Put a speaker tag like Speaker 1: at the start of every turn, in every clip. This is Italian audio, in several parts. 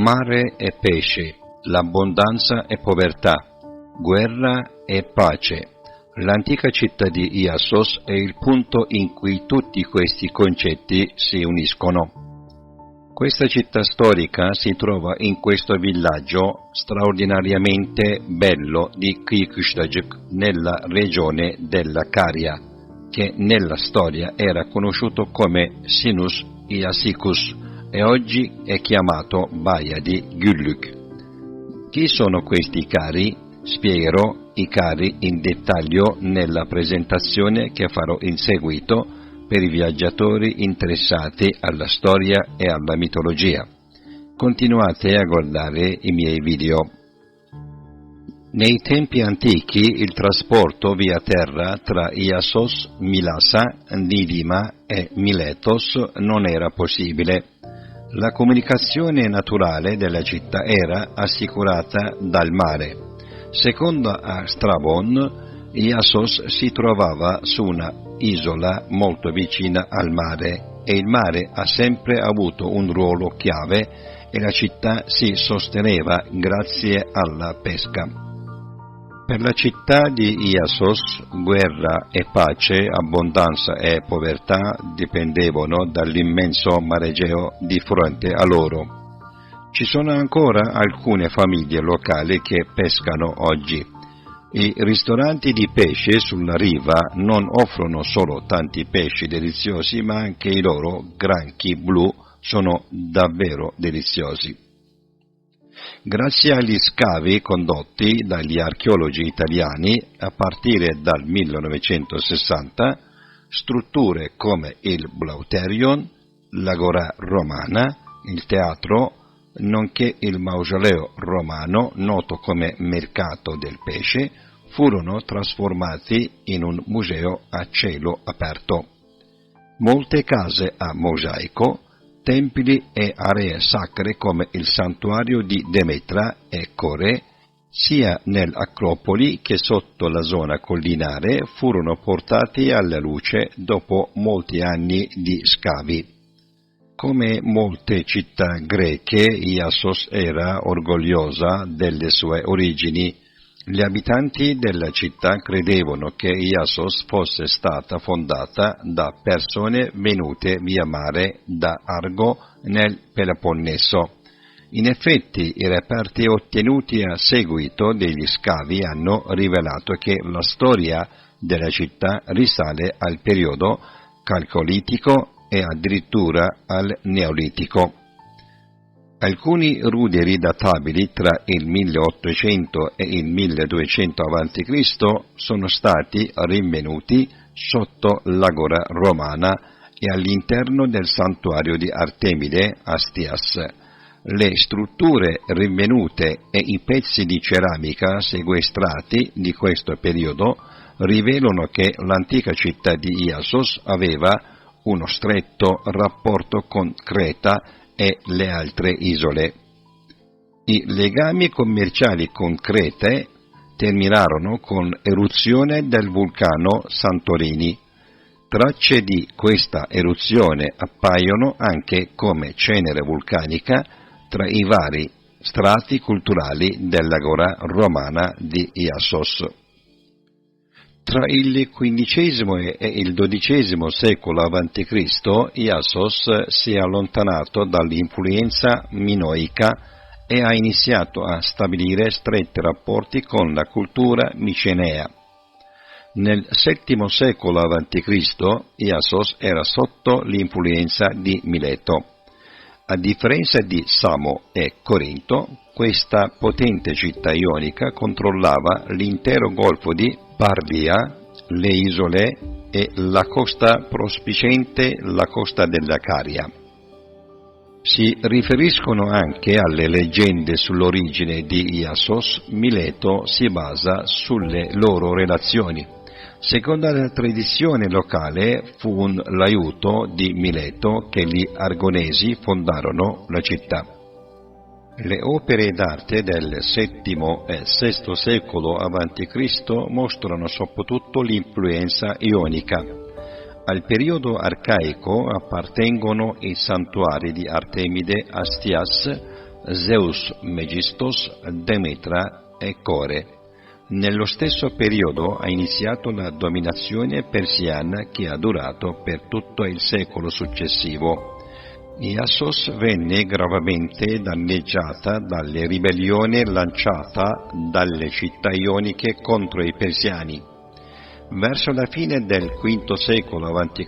Speaker 1: Mare e pesce, l'abbondanza e povertà, guerra e pace. L'antica città di Iassos è il punto in cui tutti questi concetti si uniscono. Questa città storica si trova in questo villaggio straordinariamente bello di Kıyıkışlacık nella regione della Caria, che nella storia era conosciuto come Sinus Iasicus e oggi è chiamato Baia di Güllük. Chi sono questi cari? Spiegherò i cari in dettaglio nella presentazione che farò in seguito per i viaggiatori interessati alla storia e alla mitologia. Continuate a guardare i miei video. Nei tempi antichi il trasporto via terra tra Iassos, Mylassa, Didima e Miletos non era possibile. La comunicazione naturale della città era assicurata dal mare. Secondo Strabon, Iassos si trovava su una isola molto vicina al mare e il mare ha sempre avuto un ruolo chiave e la città si sosteneva grazie alla pesca. Per la città di Iassos, guerra e pace, abbondanza e povertà dipendevano dall'immenso mare Egeo di fronte a loro. Ci sono ancora alcune famiglie locali che pescano oggi. I ristoranti di pesce sulla riva non offrono solo tanti pesci deliziosi, ma anche i loro granchi blu sono davvero deliziosi. Grazie agli scavi condotti dagli archeologi italiani a partire dal 1960, strutture come il Blauterion, l'Agora romana, il teatro, nonché il mausoleo romano, noto come Mercato del Pesce, furono trasformati in un museo a cielo aperto. Molte case a mosaico, templi e aree sacre come il santuario di Demetra e Core, sia nell'Acropoli che sotto la zona collinare, furono portati alla luce dopo molti anni di scavi. Come molte città greche, Iassos era orgogliosa delle sue origini. Gli abitanti della città credevano che Iassos fosse stata fondata da persone venute via mare da Argo nel Peloponneso. In effetti, i reperti ottenuti a seguito degli scavi hanno rivelato che la storia della città risale al periodo calcolitico e addirittura al Neolitico. Alcuni ruderi databili tra il 1800 e il 1200 a.C. sono stati rinvenuti sotto l'Agora romana e all'interno del santuario di Artemide a Stias. Le strutture rinvenute e i pezzi di ceramica sequestrati di questo periodo rivelano che l'antica città di Iassos aveva uno stretto rapporto con Creta e le altre isole. I legami commerciali con Crete terminarono con l'eruzione del vulcano Santorini. Tracce di questa eruzione appaiono anche come cenere vulcanica tra i vari strati culturali dell'Agora romana di Iassos. Tra il XV e il XII secolo a.C. Iassos si è allontanato dall'influenza minoica e ha iniziato a stabilire stretti rapporti con la cultura micenea. Nel VII secolo a.C. Iassos era sotto l'influenza di Mileto. A differenza di Samo e Corinto, questa potente città ionica controllava l'intero golfo di Pardia, le isole e la costa prospiciente, la costa della Caria. Si riferiscono anche alle leggende sull'origine di Iassos. Mileto si basa sulle loro relazioni. Secondo la tradizione locale fu l'aiuto di Mileto che gli Argonesi fondarono la città. Le opere d'arte del VII e VI secolo a.C. mostrano soprattutto l'influenza ionica. Al periodo arcaico appartengono i santuari di Artemide a Stias, Zeus Megistos, Demetra e Core. Nello stesso periodo ha iniziato la dominazione persiana che ha durato per tutto il secolo successivo. Iassos venne gravemente danneggiata dalle ribellioni lanciate dalle città ioniche contro i persiani. Verso la fine del V secolo a.C.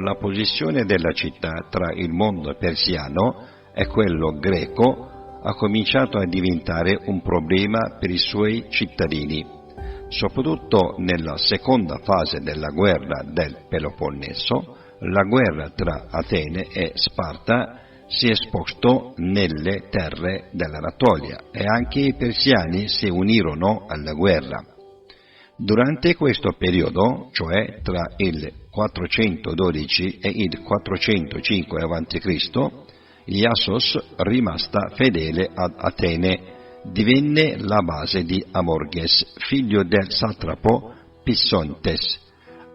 Speaker 1: la posizione della città tra il mondo persiano e quello greco ha cominciato a diventare un problema per i suoi cittadini, soprattutto nella seconda fase della guerra del Peloponneso. La guerra tra Atene e Sparta si è spostato nelle terre dell'Anatolia e anche i persiani si unirono alla guerra. Durante questo periodo, cioè tra il 412 e il 405 a.C., Iassos, rimasta fedele ad Atene, divenne la base di Amorges, figlio del satrapo Pissontes.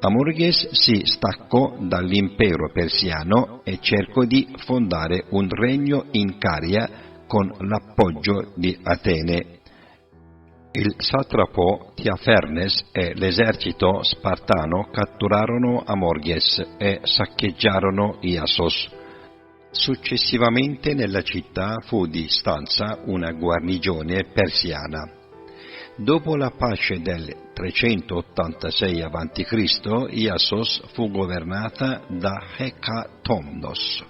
Speaker 1: Amorges si staccò dall'impero persiano e cercò di fondare un regno in Caria con l'appoggio di Atene. Il satrapo Tiafernes e l'esercito spartano catturarono Amorges e saccheggiarono Iassos. Successivamente nella città fu di stanza una guarnigione persiana. Dopo la pace del 386 a.C., Iassos fu governata da Hecatomnos,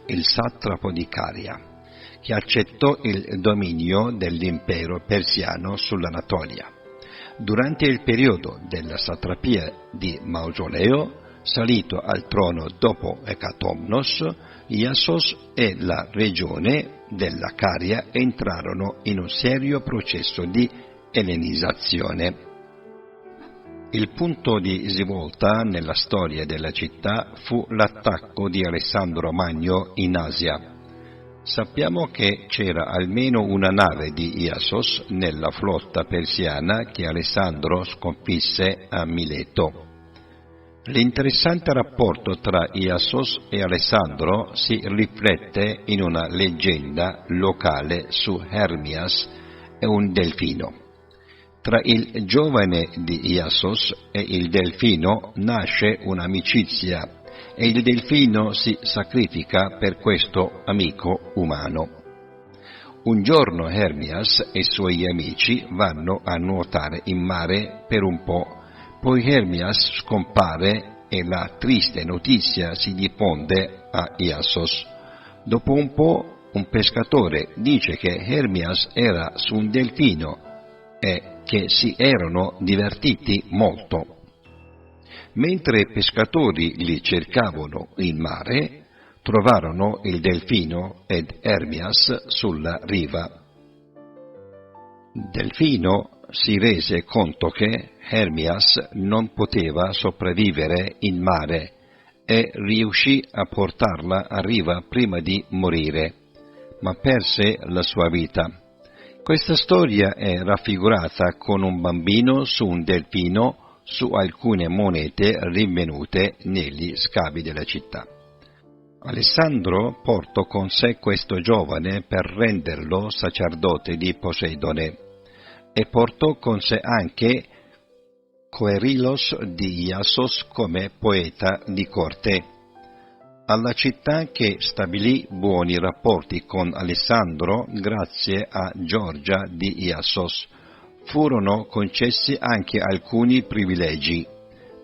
Speaker 1: il satrapo di Caria, che accettò il dominio dell'impero persiano sull'Anatolia. Durante il periodo della satrapia di Mausoleo, salito al trono dopo Hecatomnos, Iassos e la regione della Caria entrarono in un serio processo di ellenizzazione. Il punto di svolta nella storia della città fu l'attacco di Alessandro Magno in Asia. Sappiamo che c'era almeno una nave di Iassos nella flotta persiana che Alessandro sconfisse a Mileto. L'interessante rapporto tra Iassos e Alessandro si riflette in una leggenda locale su Hermias e un delfino. Tra il giovane di Iassos e il delfino nasce un'amicizia e il delfino si sacrifica per questo amico umano. Un giorno Hermias e i suoi amici vanno a nuotare in mare per un po', poi Hermias scompare e la triste notizia si diffonde a Iassos. Dopo un po' un pescatore dice che Hermias era su un delfino e che si erano divertiti molto. Mentre i pescatori li cercavano in mare, trovarono il delfino ed Hermias sulla riva. Il delfino si rese conto che Hermias non poteva sopravvivere in mare e riuscì a portarla a riva prima di morire, ma perse la sua vita. Questa storia è raffigurata con un bambino su un delfino su alcune monete rinvenute negli scavi della città. Alessandro portò con sé questo giovane per renderlo sacerdote di Poseidone e portò con sé anche Coerilos di Iassos come poeta di corte. Alla città che stabilì buoni rapporti con Alessandro grazie a Giorgia di Iassos furono concessi anche alcuni privilegi,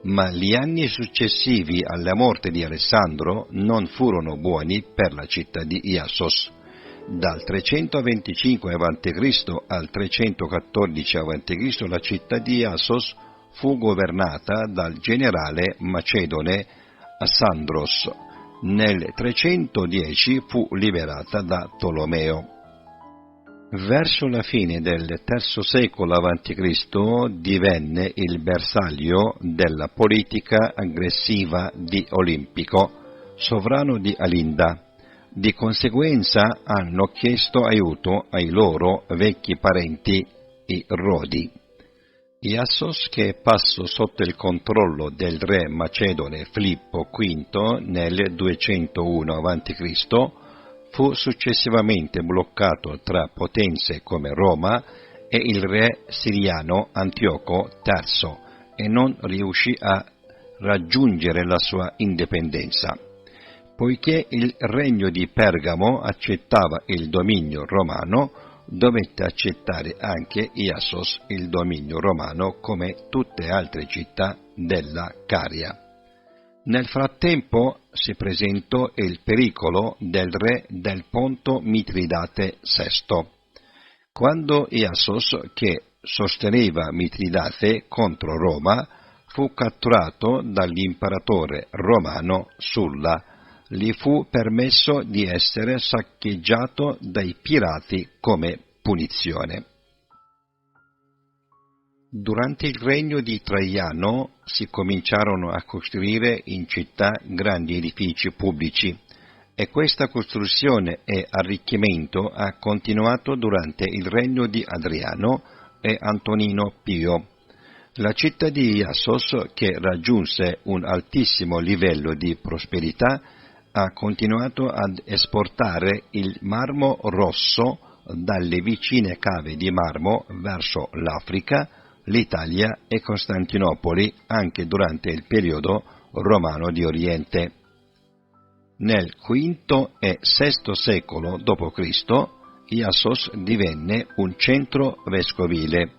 Speaker 1: ma gli anni successivi alla morte di Alessandro non furono buoni per la città di Iassos. Dal 325 a.C. al 314 a.C. la città di Iassos fu governata dal generale macedone Assandros. Nel 310 fu liberata da Tolomeo. Verso la fine del III secolo a.C. divenne il bersaglio della politica aggressiva di Olimpico, sovrano di Alinda. Di conseguenza hanno chiesto aiuto ai loro vecchi parenti, i Rodi. Iassos, che passò sotto il controllo del re macedone Filippo V nel 201 a.C., fu successivamente bloccato tra potenze come Roma e il re siriano Antioco III e non riuscì a raggiungere la sua indipendenza. Poiché il regno di Pergamo accettava il dominio romano, dovette accettare anche Iassos il dominio romano come tutte altre città della Caria. Nel frattempo si presentò il pericolo del re del Ponto Mitridate VI. Quando Iassos, che sosteneva Mitridate contro Roma, fu catturato dall'imperatore romano Sulla, gli fu permesso di essere saccheggiato dai pirati come punizione. Durante il regno di Traiano si cominciarono a costruire in città grandi edifici pubblici e questa costruzione e arricchimento ha continuato durante il regno di Adriano e Antonino Pio. La città di Iassos, che raggiunse un altissimo livello di prosperità, ha continuato ad esportare il marmo rosso dalle vicine cave di marmo verso l'Africa, l'Italia e Costantinopoli anche durante il periodo romano di Oriente. Nel V e VI secolo d.C. Iassos divenne un centro vescovile.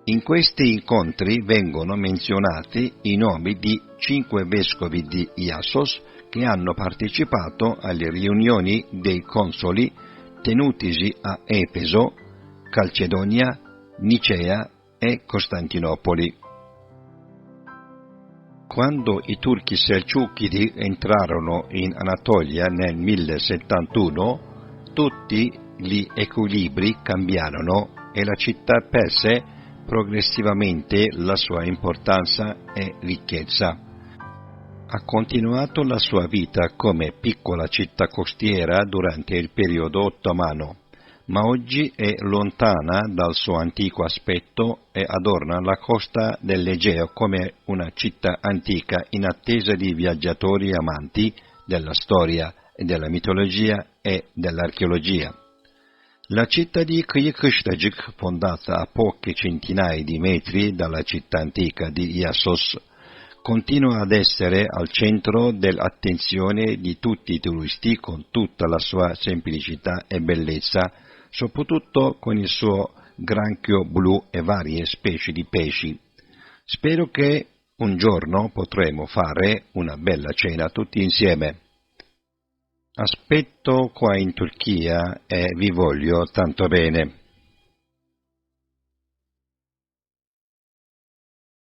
Speaker 1: In questi incontri vengono menzionati i nomi di 5 vescovi di Iassos che hanno partecipato alle riunioni dei consoli tenutisi a Efeso, Calcedonia, Nicea e Costantinopoli. Quando i turchi selciuchidi entrarono in Anatolia nel 1071, tutti gli equilibri cambiarono e la città perse progressivamente la sua importanza e ricchezza. Ha continuato la sua vita come piccola città costiera durante il periodo ottomano, ma oggi è lontana dal suo antico aspetto e adorna la costa dell'Egeo come una città antica in attesa di viaggiatori amanti della storia e della mitologia e dell'archeologia. La città di Kıyıkışlacık, fondata a poche centinaia di metri dalla città antica di Iassos, continua ad essere al centro dell'attenzione di tutti i turisti con tutta la sua semplicità e bellezza, soprattutto con il suo granchio blu e varie specie di pesci. Spero che un giorno potremo fare una bella cena tutti insieme. Aspetto qua in Turchia e vi voglio tanto bene.